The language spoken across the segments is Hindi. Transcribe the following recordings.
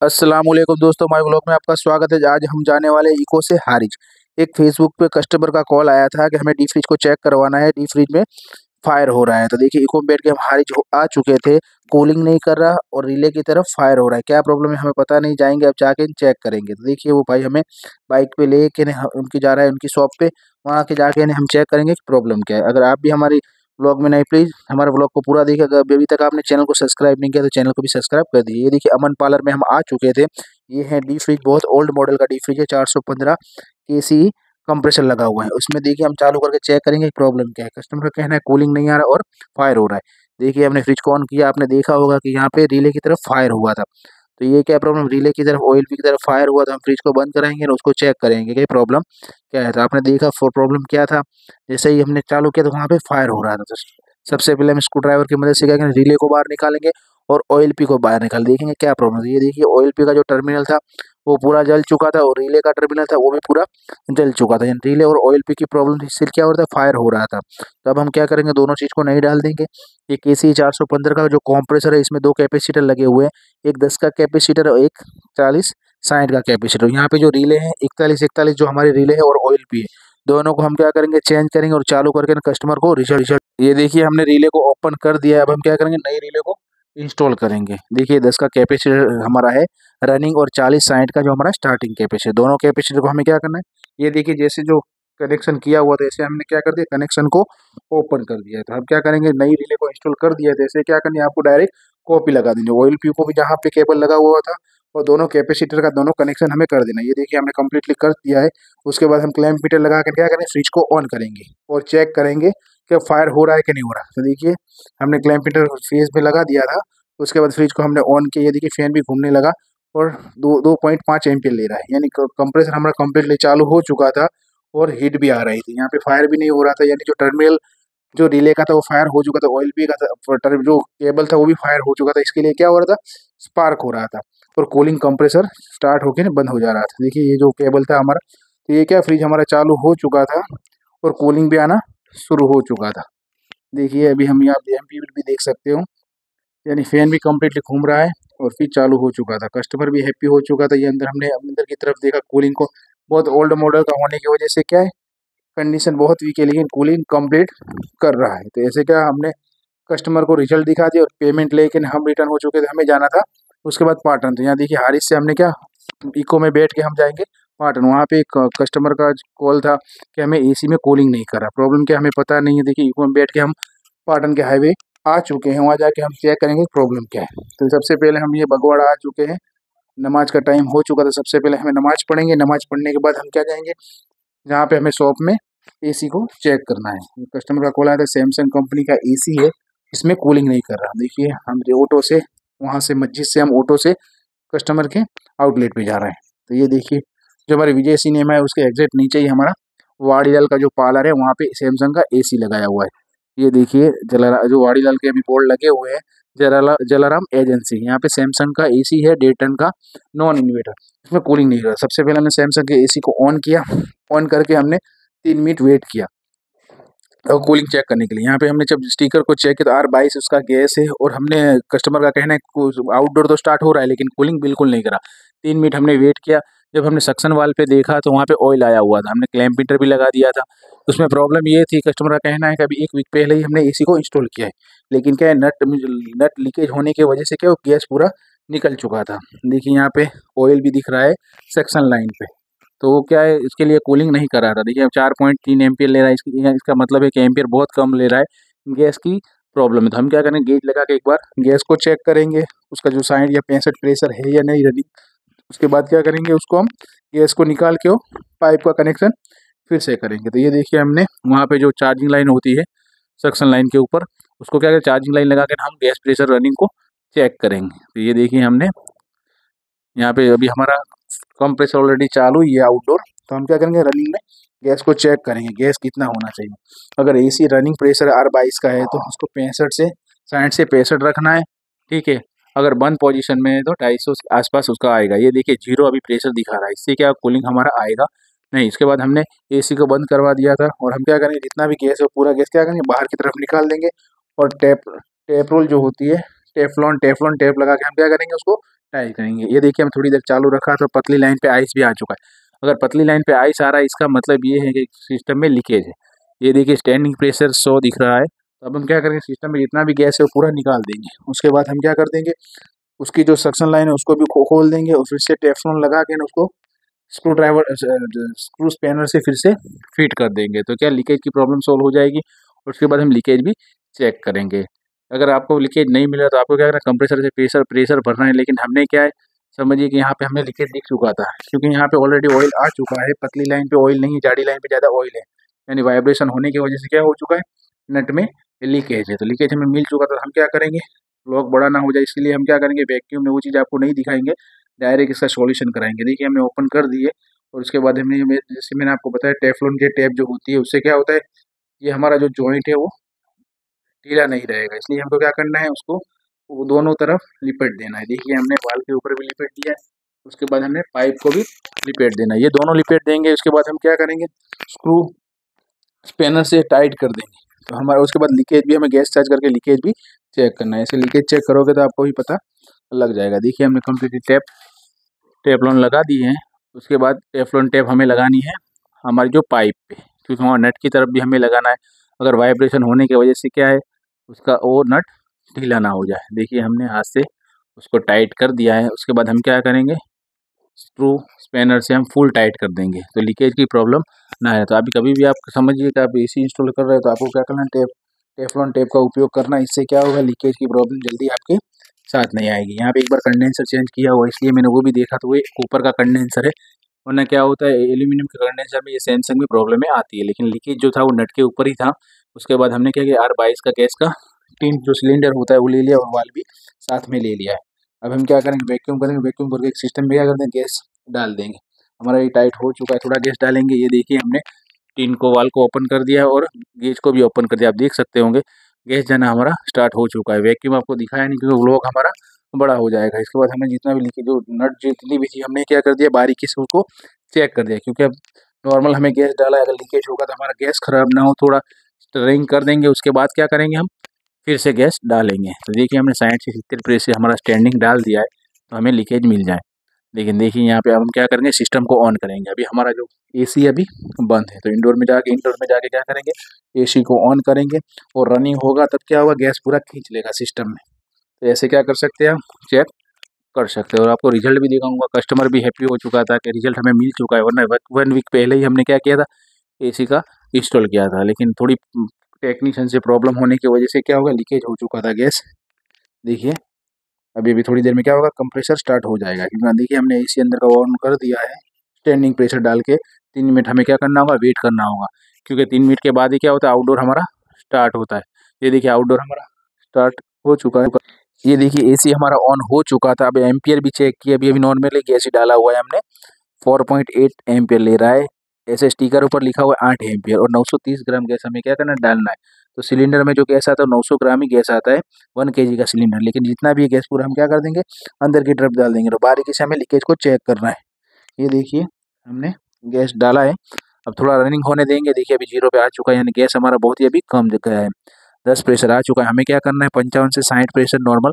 अस्सलाम वालेकुम दोस्तों, हमारे ब्लॉग में आपका स्वागत है। आज हम जाने वाले हैं इको से हारिज। एक फेसबुक पे कस्टमर का कॉल आया था कि हमें डी फ्रिज को चेक करवाना है, डी फ्रिज में फायर हो रहा है। तो देखिए इको में बैठ के हम हारिज आ चुके थे, कूलिंग नहीं कर रहा और रिले की तरफ फायर हो रहा है। क्या प्रॉब्लम है हमें पता नहीं, जाएंगे अब जाके चेक करेंगे। तो देखिए वो भाई हमें बाइक पे ले के उनकी जा रहा है उनकी शॉप पे, वहाँ के जाके हम चेक करेंगे कि प्रॉब्लम क्या है। अगर आप भी हमारी ब्लॉग में नए, प्लीज़ हमारे ब्लॉग को पूरा देखिए। अगर अभी तक आपने चैनल को सब्सक्राइब नहीं किया तो चैनल को भी सब्सक्राइब कर दीजिए। ये देखिए अमन पार्लर में हम आ चुके थे। ये है डी फ्रिज, बहुत ओल्ड मॉडल का डी फ्रिज है, 415 केसी कंप्रेसर लगा हुआ है उसमें। देखिए हम चालू करके चेक करेंगे प्रॉब्लम क्या है। कस्टमर का कहना है कूलिंग नहीं आ रहा और फायर हो रहा है। देखिए हमने फ्रिज को ऑन किया, आपने देखा होगा कि यहाँ पे रिले की तरफ फायर हुआ था। तो ये क्या प्रॉब्लम, रिले की तरफ ऑयल की तरफ फायर हुआ। तो हम फ्रिज को बंद कराएंगे और उसको चेक करेंगे कि प्रॉब्लम क्या है। तो आपने देखा प्रॉब्लम क्या था, जैसे ही हमने चालू किया तो वहाँ पे फायर हो रहा था। तो सबसे पहले हम स्क्रू ड्राइवर की मदद से क्या करेंगे, रिले को बाहर निकालेंगे और ऑयल पी को बाहर निकाल देखेंगे क्या प्रॉब्लम है। ये देखिए ऑयल पी का जो टर्मिनल था वो पूरा जल चुका था और रिले का टर्मिनल था वो भी पूरा जल चुका था। यानी रिले और ऑयल पी की प्रॉब्लम थी, इससे क्या हो रहा था, फायर हो रहा था। तो अब हम क्या करेंगे, दोनों चीज़ को नहीं डाल देंगे। ये केसी 415 का जो कॉम्प्रेसर है, इसमें दो कैपेसिटर लगे हुए हैं, एक 10 का कैपेसिटर और एक 40-60 का कैपेसिटर। यहाँ पे जो रिले हैं 41-41 जो हमारे रिले है और ऑयल पी है, दोनों को हम क्या करेंगे, चेंज करेंगे और चालू करके ना कस्टमर को रिजल्ट। ये देखिए हमने रिले को ओपन कर दिया है। अब हम क्या करेंगे, नई रिले को इंस्टॉल करेंगे। देखिए 10 का कैपेसिटर हमारा है रनिंग और 40-60 का जो हमारा स्टार्टिंग कैपेसिटर, दोनों कैपेसिटर को हमें क्या करना है, ये देखिए जैसे जो कनेक्शन किया हुआ था ऐसे हमने क्या कर दिया, कनेक्शन को ओपन कर दिया है। तो हम क्या करेंगे, नई रिले को इंस्टॉल कर दिया है। तो ऐसे क्या करनी है, आपको डायरेक्ट कॉपी लगा देंगे ऑयल पी को भी जहाँ पे केबल लगा हुआ था, और दोनों कैपेसिटर का दोनों कनेक्शन हमें कर देना है। ये देखिए हमने कम्प्लीटली कर दिया है। उसके बाद हम क्लैम्प मीटर लगा कर क्या करेंगे, स्विच को ऑन करेंगे और चेक करेंगे कि फायर हो रहा है कि नहीं हो रहा। तो देखिए हमने क्लैम्प मीटर फेज में लगा दिया था। उसके बाद फ्रिज को हमने ऑन किया, ये देखिए फैन भी घूमने लगा और 2.5 एम्पियर ले रहा है। यानी कंप्रेसर हमारा कम्प्लीटली चालू हो चुका था और हीट भी आ रही थी। यहाँ पे फायर भी नहीं हो रहा था, यानी जो टर्मिनल जो रिले का था वो फायर हो चुका था, ऑयल पी का था, जो केबल था वो भी फायर हो चुका था। इसके लिए क्या हो रहा था, स्पार्क हो रहा था और कूलिंग कंप्रेसर स्टार्ट होके ना बंद हो जा रहा था। देखिए ये जो केबल था हमारा, तो ये क्या फ्रिज हमारा चालू हो चुका था और कूलिंग भी आना शुरू हो चुका था। देखिए अभी हम यहाँ एम्पीयर भी देख सकते हो, यानी फैन भी कम्प्लीटली घूम रहा है और फिर चालू हो चुका था। कस्टमर भी हैप्पी हो चुका था। ये अंदर हमने अंदर की तरफ देखा कूलिंग को, बहुत ओल्ड मॉडल का होने की वजह से क्या है, कंडीशन बहुत वीक है लेकिन कूलिंग कंप्लीट कर रहा है। तो ऐसे क्या हमने कस्टमर को रिजल्ट दिखा दिया और पेमेंट लेके हम रिटर्न हो चुके थे, हमें जाना था उसके बाद पाटन। तो यहाँ देखिए हारिस से हमने क्या, इको में बैठ के हम जाएंगे पाटन। वहाँ पे एक कस्टमर का कॉल था कि हमें एसी में कूलिंग नहीं कर रहा, प्रॉब्लम क्या हमें पता नहीं है। देखिए इको में बैठ के हम पाटन के हाईवे आ चुके हैं, वहाँ जाके हम चेक करेंगे प्रॉब्लम क्या है। तो सबसे पहले हम ये बगवाड़ा आ चुके हैं, नमाज का टाइम हो चुका था। सबसे पहले हमें नमाज पढ़ेंगे, नमाज पढ़ने के बाद हम क्या जाएंगे, जहाँ पे हमें शॉप में एसी को चेक करना है। कस्टमर का कॉल आया था, सैमसंग कंपनी का एसी है, इसमें कूलिंग नहीं कर रहा। देखिए हम ऑटो से, वहाँ से मस्जिद से हम ऑटो से कस्टमर के आउटलेट पे जा रहे हैं। तो ये देखिए जो हमारे विजय सिनेमा है उसके एग्जैक्ट नीचे ही हमारा वाड़ीलाल का जो पार्लर है, वहाँ पे सैमसंग का एसी लगाया हुआ है। ये देखिए जो वाड़ीलाल के अभी बोर्ड लगे हुए हैं, जलाराम एजेंसी, यहाँ पे सैमसंग का एसी है 1.5 टन का, नॉन इन्वर्टर, इसमें कूलिंग नहीं हो रहा। सबसे पहले हमने सैमसंग के एसी को ऑन किया, ऑन करके हमने 3 मिनट वेट किया और कूलिंग चेक करने के लिए। यहाँ पे हमने जब स्टिकर को चेक किया तो R22 उसका गैस है और हमने, कस्टमर का कहना है आउटडोर तो स्टार्ट हो रहा है लेकिन कूलिंग बिल्कुल नहीं करा। 3 मिनट हमने वेट किया। जब हमने सक्शन वाल पे देखा तो वहाँ पे ऑयल आया हुआ था, हमने क्लैम्प मीटर भी लगा दिया था। उसमें प्रॉब्लम ये थी, कस्टमर का कहना है कि अभी 1 वीक पहले ही हमने एसी को इंस्टॉल किया है, लेकिन क्या है नट लीकेज होने की वजह से क्या वो गैस पूरा निकल चुका था। देखिए यहाँ पे ऑयल भी दिख रहा है सक्शन लाइन पे। तो वो क्या है, इसके लिए कूलिंग नहीं करा था। देखिए अब 4.3 एम्पियर ले रहा है, इसका मतलब है कि एम्पियर बहुत कम ले रहा है, गैस की प्रॉब्लम है। तो हम क्या करेंगे, गेज लगा के एक बार गैस को चेक करेंगे, उसका जो 60 या 65 प्रेशर है या नहीं रनिंग। उसके बाद क्या करेंगे, उसको हम गैस को निकाल के वो पाइप का कनेक्शन फिर से करेंगे। तो ये देखिए हमने वहाँ पे जो चार्जिंग लाइन होती है सक्शन लाइन के ऊपर, उसको क्या करें, चार्जिंग लाइन लगा कर हम गैस प्रेशर रनिंग को चेक करेंगे। तो ये देखिए हमने यहाँ पे अभी हमारा कंप्रेसर ऑलरेडी चालू ही है आउटडोर। तो हम क्या करेंगे, रनिंग में गैस को चेक करेंगे, गैस कितना होना चाहिए। अगर एसी रनिंग प्रेशर R22 का है तो उसको 60 से 65 रखना है, ठीक है। अगर बंद पोजीशन में है तो 250 के आसपास उसका आएगा। ये देखिए 0 अभी प्रेशर दिखा रहा है, इससे क्या कूलिंग हमारा आएगा नहीं। इसके बाद हमने एसी को बंद करवा दिया था और हम क्या करेंगे, जितना भी गैस है पूरा गैस क्या करेंगे बाहर की तरफ निकाल देंगे और टेप रोल जो होती है, टेफ्लॉन टेप लगा के हम क्या करेंगे, उसको टाइट करेंगे। ये देखिए हम थोड़ी देर चालू रखा तो पतली लाइन पे आइस भी आ चुका है। अगर पतली लाइन पे आइस आ रहा है इसका मतलब ये है कि सिस्टम में लीकेज है। ये देखिए स्टैंडिंग प्रेशर 100 दिख रहा है। तो अब हम क्या करेंगे, सिस्टम में जितना भी गैस है वो पूरा निकाल देंगे। उसके बाद हम क्या कर देंगे, उसकी जो सक्शन लाइन है उसको भी खोल देंगे और फिर से टेफ्लॉन लगा के ना उसको स्क्रू ड्राइवर स्क्रू स्पैनर से फिर से फिट कर देंगे। तो क्या लीकेज की प्रॉब्लम सॉल्व हो जाएगी। और उसके बाद हम लीकेज भी चेक करेंगे। अगर आपको लीकेज नहीं मिला तो आपको क्या करना है, कंप्रेसर से प्रेशर प्रेशर भरना है। लेकिन हमने क्या है, समझिए कि यहाँ पे हमने लीकेज दिख चुका था, क्योंकि यहाँ पे ऑलरेडी ऑयल आ चुका है। पतली लाइन पे ऑयल नहीं है, जाडी लाइन पे ज़्यादा ऑयल है, यानी वाइब्रेशन होने की वजह से क्या हो चुका है, नट में लीकेज है। तो लीकेज हमें मिल चुका, तो हम क्या करेंगे, ब्लॉक बड़ा ना हो जाए इसके लिए हम क्या करेंगे, वैक्यूम में वो चीज़ आपको नहीं दिखाएंगे, डायरेक्ट इसका सॉल्यूशन कराएंगे। देखिए हमने ओपन कर दिए और उसके बाद हमने जैसे मैंने आपको बताया टेफ्लॉन की टेप जो होती है उससे क्या होता है, ये हमारा जो जॉइंट है वो ढीला नहीं रहेगा। इसलिए हमको क्या करना है, उसको वो दोनों तरफ लिपेट देना है। देखिए हमने वाल के ऊपर भी लिपेट दिया है, उसके बाद हमने पाइप को भी लिपेट देना है। ये दोनों लिपेट देंगे, उसके बाद हम क्या करेंगे, स्क्रू स्पैनर से टाइट कर देंगे। तो हमारा उसके बाद लीकेज भी, हमें गैस चार्ज करके लीकेज भी चेक करना है। ऐसे लीकेज चेक करोगे तो आपको भी पता लग जाएगा। देखिए हमने कंप्लीटली टेफ्लॉन लगा दी है। उसके बाद टेफ्लॉन टेप हमें लगानी है हमारी जो पाइप पे, क्योंकि वहाँ नट की तरफ भी हमें लगाना है। अगर वाइब्रेशन होने की वजह से क्या है, उसका वो नट ढीला ना हो जाए। देखिए हमने हाथ से उसको टाइट कर दिया है। उसके बाद हम क्या करेंगे, स्क्रू स्पैनर से हम फुल टाइट कर देंगे तो लीकेज की प्रॉब्लम ना है। तो अभी कभी भी आप समझिए कि आप एसी इंस्टॉल कर रहे हो तो आपको क्या करना है, टेफ्लॉन टेप का उपयोग करना। इससे क्या होगा, लीकेज की प्रॉब्लम जल्दी आपके साथ नहीं आएगी। यहाँ पे एक बार कंडेंसर चेंज किया हुआ इसलिए मैंने वो भी देखा, तो वो ऊपर का कंडेंसर है, वरना क्या होता है एल्यूमिनियम के कंडेंसर में, ये सैमसंग में प्रॉब्लम में आती है। लेकिन लीकेज जो था वो नट के ऊपर ही था। उसके बाद हमने क्या किया, R22 का गैस का टिन जो सिलेंडर होता है वो ले लिया और वाल भी साथ में ले लिया है। अब हम क्या करेंगे, वैक्यूम करेंगे। वैक्यूम करके एक सिस्टम में क्या करते हैं, गैस डाल देंगे। हमारा ये टाइट हो चुका है, थोड़ा गैस डालेंगे। ये देखिए हमने टिन को, वाल को ओपन कर दिया है और गेज को भी ओपन कर दिया। आप देख सकते होंगे गैस जाना हमारा स्टार्ट हो चुका है। वैक्यूम आपको दिखाया नहीं क्योंकि व्लॉग हमारा बड़ा हो जाएगा। इसके बाद हमें जितना भी लीकेज, जो नट जितनी भी थी हमने क्या कर दिया, बारीकी से उसको चेक कर दिया। क्योंकि अब नॉर्मल हमें गैस डाला है, अगर लीकेज होगा तो हमारा गैस खराब ना हो, थोड़ा स्टरिंग कर देंगे। उसके बाद क्या करेंगे, हम फिर से गैस डालेंगे। तो देखिए हमने 60 से 70 प्रेस से हमारा स्टैंडिंग डाल दिया है, तो हमें लीकेज मिल जाए। लेकिन देखिए यहाँ पे अब हम क्या करेंगे, सिस्टम को ऑन करेंगे। अभी हमारा जो एसी अभी बंद है, तो इंडोर में जाके क्या करेंगे, एसी को ऑन करेंगे और रनिंग होगा तब क्या होगा, गैस पूरा खींच लेगा सिस्टम में। तो ऐसे क्या कर सकते हैं, हम चेक कर सकते हैं। और आपको रिजल्ट भी दिखाऊंगा। कस्टमर भी हैप्पी हो चुका था कि रिजल्ट हमें मिल चुका है, वरना 1 वीक पहले ही हमने क्या किया था, एसी का इंस्टॉल किया था। लेकिन थोड़ी टेक्नीशियन से प्रॉब्लम होने की वजह से क्या होगा, लीकेज हो चुका था गैस। देखिए अभी अभी थोड़ी देर में क्या होगा, कंप्रेसर स्टार्ट हो जाएगा। क्योंकि देखिए हमने एसी अंदर का ऑन कर दिया है, स्टैंडिंग प्रेशर डाल के। 3 मिनट हमें क्या करना होगा, वेट करना होगा। क्योंकि 3 मिनट के बाद ही क्या होता है, आउटडोर हमारा स्टार्ट होता है। ये देखिए आउटडोर हमारा स्टार्ट हो चुका है। ये देखिए एसी हमारा ऑन हो चुका था। अब एम्पियर भी चेक किया, अभी अभी नॉर्मली गैस ही डाला हुआ है हमने, 4.8 एम्पियर ले रहा है। ऐसे स्टिकर ऊपर लिखा हुआ है 8 एम्पियर, और 930 ग्राम गैस हमें क्या करना है, डालना है। तो सिलेंडर में जो गैस आता है 900 ग्राम ही गैस आता है 1 kg का सिलेंडर। लेकिन जितना भी गैस पूरा हम क्या कर देंगे, अंदर की तरफ डाल देंगे। तो बारीकी से हमें लीकेज को चेक करना है। ये देखिए हमने गैस डाला है, अब थोड़ा रनिंग होने देंगे। देखिए अभी 0 पे आ चुका है, यानी गैस हमारा बहुत ही अभी कम गया है। 10 प्रेशर आ चुका है। हमें क्या करना है, 55 से 60 प्रेशर नॉर्मल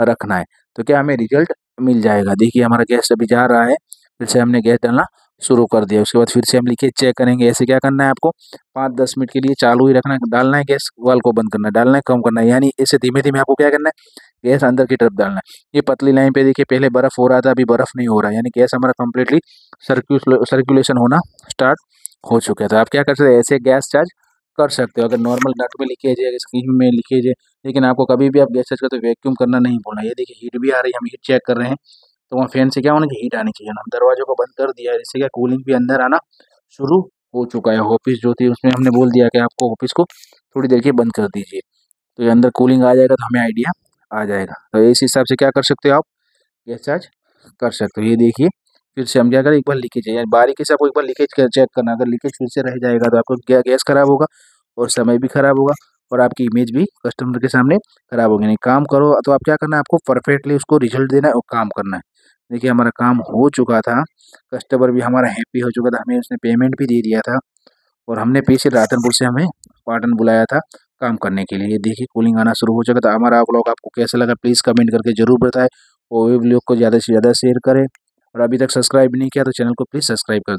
रखना है। तो क्या हमें रिजल्ट मिल जाएगा। देखिए हमारा गैस अभी जा रहा है, फिर से हमने गैस डालना शुरू कर दिया। उसके बाद फिर से हम लीकेज चेक करेंगे। ऐसे क्या करना है, आपको 5-10 मिनट के लिए चालू ही रखना है, डालना है गैस, वाल को बंद करना है, डालना है, कम करना है। यानी ऐसे धीमे धीमे आपको क्या करना है, गैस अंदर की तरफ डालना है। ये पतली लाइन पे देखिए पहले बर्फ हो रहा था, अभी बर्फ नहीं हो रहा है, यानी गैस हमारा कंप्लीटली सर्कुलेशन होना स्टार्ट हो चुका है। तो आप क्या कर सकते हैं, ऐसे गैस चार्ज कर सकते हो। अगर नॉर्मल नट में लीकेज है, स्क्रीन में लीकेज है, लेकिन आपको कभी भी आप गैस चार्ज करते हो वैक्यूम करना नहीं भूलना। ये देखिए हीट भी आ रही है, हम हीट चेक कर रहे हैं। तो वहाँ फैन से क्या होना, कि हीट आनी चाहिए ना। हम दरवाजों को बंद कर दिया है, इससे क्या कूलिंग भी अंदर आना शुरू हो चुका है। ऑफिस जो थी उसमें हमने बोल दिया कि आपको ऑफिस को थोड़ी देर के बंद कर दीजिए, तो ये अंदर कूलिंग आ जाएगा, तो हमें आइडिया आ जाएगा। तो इस हिसाब से क्या कर सकते हो, आप गैस चार्ज कर सकते हो। ये देखिए फिर से हम क्या करें, एक बार लीकेज है, यानी बारीकी से आपको एक बार लीकेज चेक करना। अगर लीकेज फिर से रह जाएगा तो आपको गैस खराब होगा और समय भी खराब होगा और आपकी इमेज भी कस्टमर के सामने खराब होगी। नहीं, काम करो तो आप क्या करना है, आपको परफेक्टली उसको रिजल्ट देना है और काम करना है। देखिए हमारा काम हो चुका था, कस्टमर भी हमारा हैप्पी हो चुका था, हमें उसने पेमेंट भी दे दिया था और हमने स्पेशल रातनपुर से हमें पाटन बुलाया था काम करने के लिए। देखिए कूलिंग आना शुरू हो चुका था। हमारा व्लॉग आपको कैसा लगा प्लीज़ कमेंट करके जरूर बताएं। वो भी वीडियो को ज़्यादा से ज़्यादा शेयर करें और अभी तक सब्सक्राइब नहीं किया तो चैनल को प्लीज़ सब्सक्राइब कर